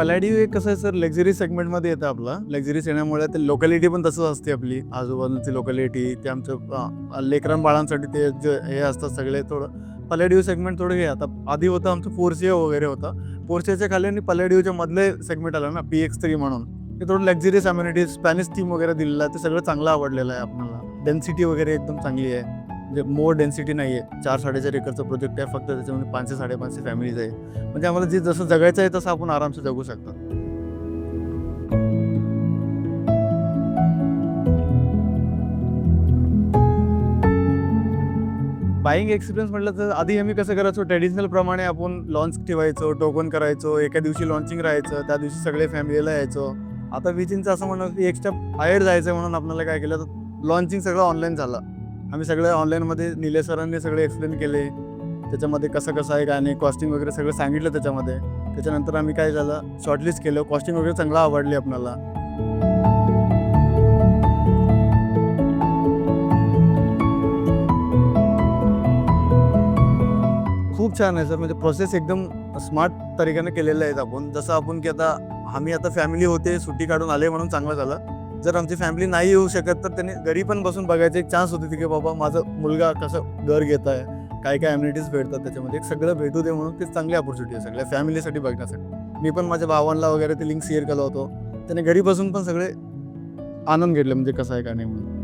पॅलाडियो एक कसं आहे सर, लक्झरी सेगमेंटमध्ये येतं आपलं. लक्झरीज येण्यामुळे ते लोकॅलिटी पण तसंच असते आपली, आजूबाजूची लोकॅलिटी, ते आमचं लेकरं बाळांसाठी ते जे हे असतात सगळे, थोडं पॅलाडियो सेगमेंट थोडं हे. आता आधी होतं आमचं पोर्शिया वगैरे होतं. पोर्शियाच्या खाली आणि पॅलाडियोच्या मधले सेगमेंट आलं ना, PX3 म्हणून. ते थोडं लक्झरियस अम्युनिटीज, स्पॅनिश थीम वगैरे दिलेलं आहे. ते सगळं चांगलं आवडलेलं आहे आपल्याला. डेन्सिटी वगैरे एकदम चांगली आहे. म्हणजे मोर डेन्सिटी नाही आहे. 4-4.5 एकरचा प्रोजेक्ट आहे. फक्त त्याच्यामध्ये 500-550 फॅमिलीज आहे. म्हणजे आम्हाला जे जसं जगायचं आहे तसं आपण आरामसे जगू शकतो. बाईंग एक्सपिरियन्स म्हटलं तर आधी आम्ही कसं करायचो, ट्रेडिशनल प्रमाणे आपण लॉन्च ठेवायचो, टोकन करायचो, एका दिवशी लॉन्चिंग राहायचं, त्या दिवशी सगळे फॅमिलीला यायचो. आता विचिनचं असं म्हणलं की एक स्टेप हायर जायचं म्हणून आपल्याला काय केलं, तर लॉन्चिंग सगळं ऑनलाईन झालं. आम्ही सगळं ऑनलाईनमध्ये निलेश सरांनी सगळे एक्सप्लेन केले, त्याच्यामध्ये कसं कसं आहे काय नाही, कॉस्टिंग वगैरे सगळं सांगितलं त्याच्यामध्ये. त्याच्यानंतर आम्ही काय झालं, शॉर्टलिस्ट केलं, कॉस्टिंग वगैरे चांगलं आवडली आपल्याला. खूप छान आहे सर, म्हणजे प्रोसेस एकदम स्मार्ट तरीक्याने केलेलं आहेत आपण. जसं आपण की आता आम्ही आता फॅमिली होते, सुट्टी काढून आले म्हणून चांगलं झालं. जर आमची फॅमिली नाही येऊ शकत तर त्यांनी घरी पण बसून बघायचं एक चान्स होती की बाबा माझा मुलगा कसं घर घेत आहे, काय काय अम्युनिटीज भेटतात त्याच्यामध्ये, एक सगळं भेटू दे म्हणून. ते चांगली ऑपॉर्च्युनिटी आहे सगळ्या फॅमिलीसाठी बघण्यासाठी. मी पण माझ्या भावांना वगैरे ते लिंक शेअर केलं होतं, त्याने घरी बसून पण सगळे आनंद घेतले, म्हणजे कसं आहे काय नाही म्हणून.